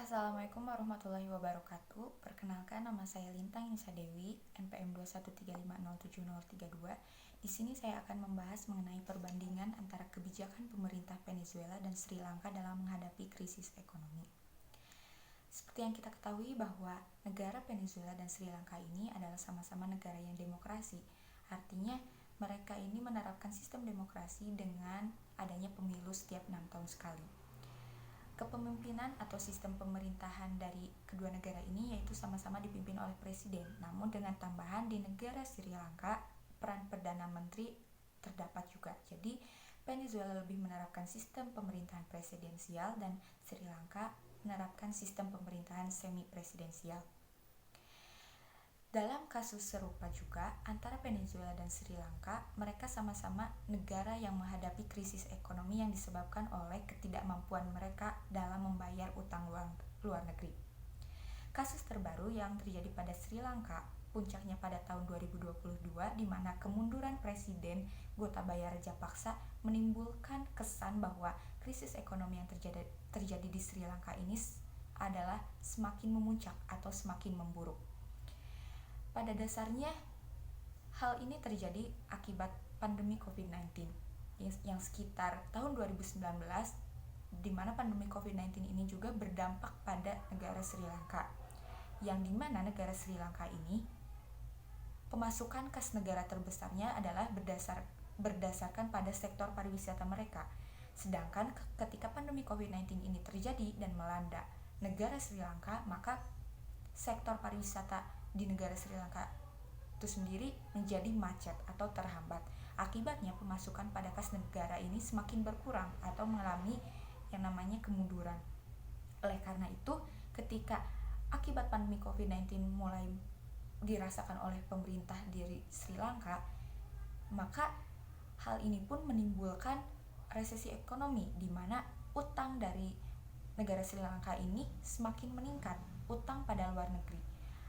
Assalamualaikum warahmatullahi wabarakatuh. Perkenalkan, nama saya Lintang Nisa Dewi, NPM 213507032. Di sini saya akan membahas mengenai perbandingan antara kebijakan pemerintah Venezuela dan Sri Lanka dalam menghadapi krisis ekonomi. Seperti yang kita ketahui bahwa negara Venezuela dan Sri Lanka ini adalah sama-sama negara yang demokrasi. Artinya mereka ini menerapkan sistem demokrasi dengan adanya pemilu setiap 6 tahun sekali. Kepemimpinan atau sistem pemerintahan dari kedua negara ini yaitu sama-sama dipimpin oleh presiden. Namun dengan tambahan di negara Sri Lanka, peran Perdana Menteri terdapat juga. Jadi Venezuela lebih menerapkan sistem pemerintahan presidensial dan Sri Lanka menerapkan sistem pemerintahan semi-presidensial. Dalam kasus serupa juga antara Venezuela dan Sri Lanka, mereka sama-sama negara yang menghadapi krisis ekonomi yang disebabkan oleh ketidakmampuan mereka dalam membayar utang luar negeri. Kasus terbaru yang terjadi pada Sri Lanka, puncaknya pada tahun 2022, di mana kemunduran Presiden Gotabaya Rajapaksa menimbulkan kesan bahwa krisis ekonomi yang terjadi di Sri Lanka ini adalah semakin memuncak atau semakin memburuk. Pada dasarnya, hal ini terjadi akibat pandemi COVID-19 yang sekitar tahun 2019, di mana pandemi COVID-19 ini juga berdampak pada negara Sri Lanka, yang dimana negara Sri Lanka ini pemasukan kas negara terbesarnya adalah berdasarkan pada sektor pariwisata mereka. Sedangkan ketika pandemi COVID-19 ini terjadi dan melanda negara Sri Lanka, maka sektor pariwisata di negara Sri Lanka itu sendiri menjadi macet atau terhambat. Akibatnya pemasukan pada kas negara ini semakin berkurang atau mengalami yang namanya kemunduran. Oleh karena itu, ketika akibat pandemi COVID-19 mulai dirasakan oleh pemerintah di Sri Lanka, maka hal ini pun menimbulkan resesi ekonomi, di mana utang dari negara Sri Lanka ini semakin meningkat, utang pada luar negeri.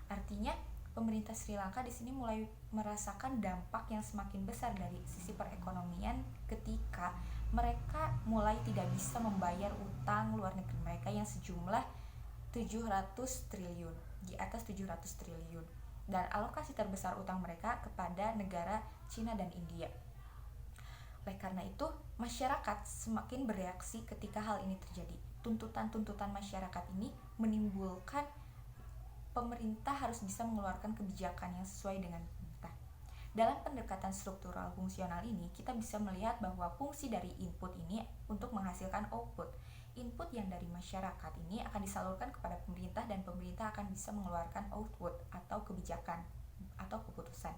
Artinya pemerintah Sri Lanka di sini mulai merasakan dampak yang semakin besar dari sisi perekonomian ketika mereka mulai tidak bisa membayar utang luar negeri mereka yang sejumlah 700 triliun, di atas 700 triliun. Dan alokasi terbesar utang mereka kepada negara Cina dan India. Oleh karena itu, masyarakat semakin bereaksi ketika hal ini terjadi. Tuntutan-tuntutan masyarakat ini menimbulkan pemerintah harus bisa mengeluarkan kebijakan yang sesuai dengan pemerintah. Dalam pendekatan struktural fungsional ini, kita bisa melihat bahwa fungsi dari input ini untuk menghasilkan output. Input yang dari masyarakat ini akan disalurkan kepada pemerintah dan pemerintah akan bisa mengeluarkan output atau kebijakan atau keputusan.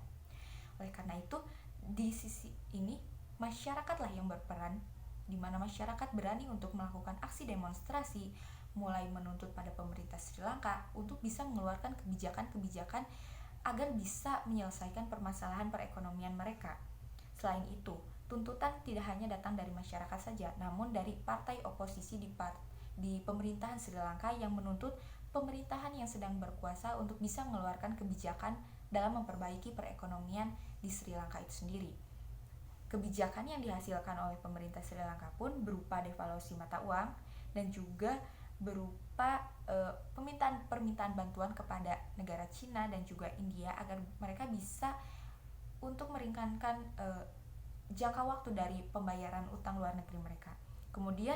Oleh karena itu, di sisi ini masyarakatlah yang berperan, di mana masyarakat berani untuk melakukan aksi demonstrasi, mulai menuntut pada pemerintah Sri Lanka untuk bisa mengeluarkan kebijakan-kebijakan agar bisa menyelesaikan permasalahan perekonomian mereka. Selain itu, tuntutan tidak hanya datang dari masyarakat saja, namun dari partai oposisi di pemerintahan Sri Lanka yang menuntut pemerintahan yang sedang berkuasa untuk bisa mengeluarkan kebijakan dalam memperbaiki perekonomian di Sri Lanka itu sendiri. Kebijakan yang dihasilkan oleh pemerintah Sri Lanka pun berupa devaluasi mata uang dan juga berupa permintaan bantuan kepada negara Cina dan juga India agar mereka bisa untuk meringankan jangka waktu dari pembayaran utang luar negeri mereka. Kemudian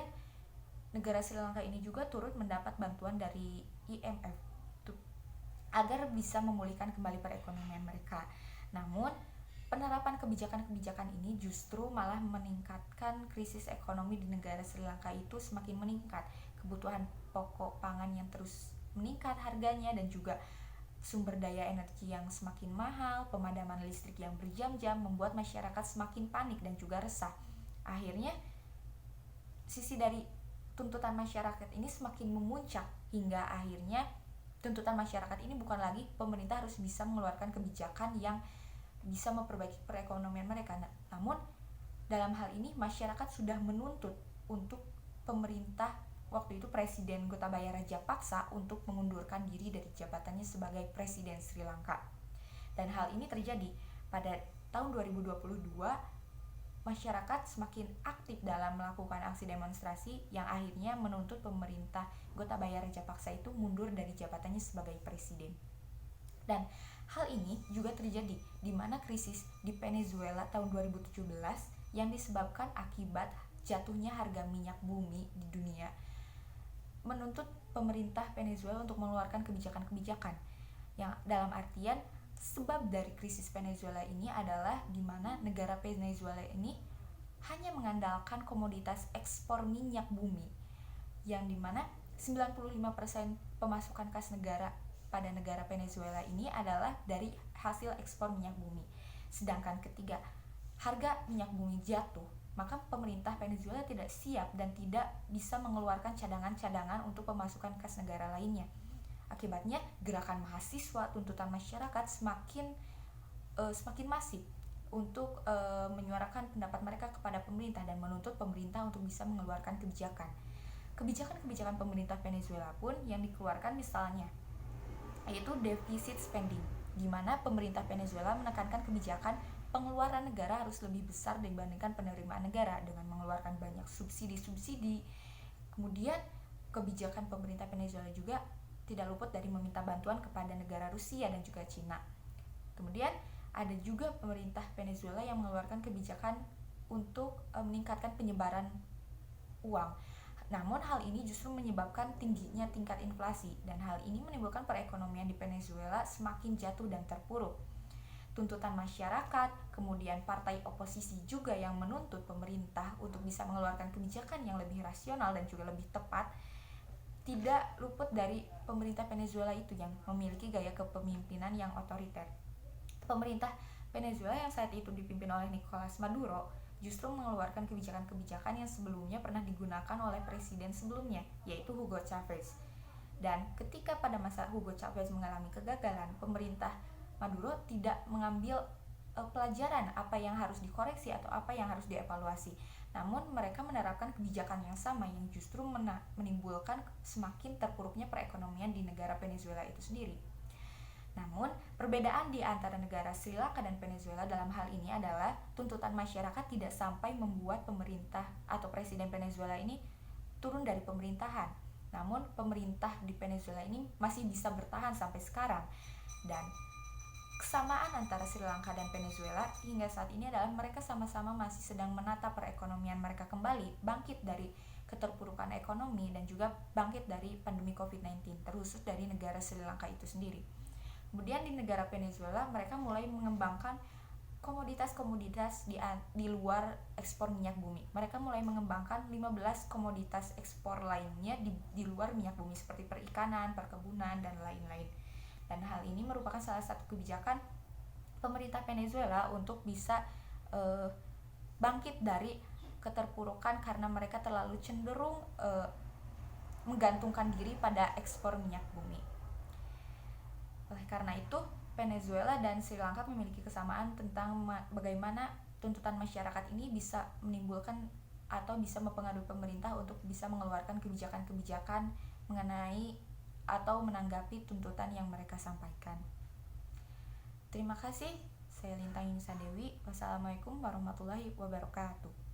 negara Sri Lanka ini juga turut mendapat bantuan dari IMF agar bisa memulihkan kembali perekonomian mereka. Namun penerapan kebijakan-kebijakan ini justru malah meningkatkan krisis ekonomi di negara Sri Lanka itu semakin meningkat. Kebutuhan pokok pangan yang terus meningkat harganya dan juga sumber daya energi yang semakin mahal, pemadaman listrik yang berjam-jam membuat masyarakat semakin panik dan juga resah. Akhirnya sisi dari tuntutan masyarakat ini semakin memuncak hingga akhirnya tuntutan masyarakat ini bukan lagi pemerintah harus bisa mengeluarkan kebijakan yang bisa memperbaiki perekonomian mereka. Namun dalam hal ini masyarakat sudah menuntut untuk pemerintah waktu itu Presiden Gotabaya Rajapaksa untuk mengundurkan diri dari jabatannya sebagai Presiden Sri Lanka. Dan hal ini terjadi pada tahun 2022 masyarakat semakin aktif dalam melakukan aksi demonstrasi yang akhirnya menuntut pemerintah Gotabaya Raja Paksa itu mundur dari jabatannya sebagai presiden. Dan hal ini juga terjadi di mana krisis di Venezuela tahun 2017 yang disebabkan akibat jatuhnya harga minyak bumi di dunia menuntut pemerintah Venezuela untuk mengeluarkan kebijakan-kebijakan yang dalam artian sebab dari krisis Venezuela ini adalah di mana negara Venezuela ini hanya mengandalkan komoditas ekspor minyak bumi yang dimana 95% pemasukan kas negara pada negara Venezuela ini adalah dari hasil ekspor minyak bumi. Sedangkan ketika harga minyak bumi jatuh, maka pemerintah Venezuela tidak siap dan tidak bisa mengeluarkan cadangan-cadangan untuk pemasukan kas negara lainnya. Akibatnya gerakan mahasiswa, tuntutan masyarakat semakin masif untuk menyuarakan pendapat mereka kepada pemerintah dan menuntut pemerintah untuk bisa mengeluarkan kebijakan. Kebijakan-kebijakan pemerintah Venezuela pun yang dikeluarkan misalnya yaitu deficit spending, di mana pemerintah Venezuela menekankan kebijakan pengeluaran negara harus lebih besar dibandingkan penerimaan negara dengan mengeluarkan banyak subsidi-subsidi. Kemudian kebijakan pemerintah Venezuela juga tidak luput dari meminta bantuan kepada negara Rusia dan juga Cina. Kemudian ada juga pemerintah Venezuela yang mengeluarkan kebijakan untuk meningkatkan penyebaran uang. Namun hal ini justru menyebabkan tingginya tingkat inflasi dan hal ini menimbulkan perekonomian di Venezuela semakin jatuh dan terpuruk. Tuntutan masyarakat, kemudian partai oposisi juga yang menuntut pemerintah untuk bisa mengeluarkan kebijakan yang lebih rasional dan juga lebih tepat, tidak luput dari pemerintah Venezuela itu yang memiliki gaya kepemimpinan yang otoriter. Pemerintah Venezuela yang saat itu dipimpin oleh Nicolas Maduro justru mengeluarkan kebijakan-kebijakan yang sebelumnya pernah digunakan oleh presiden sebelumnya, yaitu Hugo Chavez. Dan ketika pada masa Hugo Chavez mengalami kegagalan, pemerintah Maduro tidak mengambil pelajaran apa yang harus dikoreksi atau apa yang harus dievaluasi. Namun mereka menerapkan kebijakan yang sama yang justru menimbulkan semakin terpuruknya perekonomian di negara Venezuela itu sendiri. Namun, perbedaan di antara negara Sri Lanka dan Venezuela dalam hal ini adalah tuntutan masyarakat tidak sampai membuat pemerintah atau presiden Venezuela ini turun dari pemerintahan. Namun, pemerintah di Venezuela ini masih bisa bertahan sampai sekarang. Dan kesamaan antara Sri Lanka dan Venezuela hingga saat ini adalah mereka sama-sama masih sedang menata perekonomian mereka kembali, bangkit dari keterpurukan ekonomi dan juga bangkit dari pandemi COVID-19, terkhusus dari negara Sri Lanka itu sendiri. Kemudian di negara Venezuela mereka mulai mengembangkan komoditas-komoditas di luar ekspor minyak bumi. Mereka mulai mengembangkan 15 komoditas ekspor lainnya di luar minyak bumi seperti perikanan, perkebunan, dan lain-lain. Dan hal ini merupakan salah satu kebijakan pemerintah Venezuela untuk bisa bangkit dari keterpurukan karena mereka terlalu cenderung menggantungkan diri pada ekspor minyak bumi. Oleh karena itu, Venezuela dan Sri Lanka memiliki kesamaan tentang bagaimana tuntutan masyarakat ini bisa menimbulkan atau bisa mempengaruhi pemerintah untuk bisa mengeluarkan kebijakan-kebijakan mengenai atau menanggapi tuntutan yang mereka sampaikan. Terima kasih, saya Lintang Yunisa Dewi. Wassalamualaikum warahmatullahi wabarakatuh.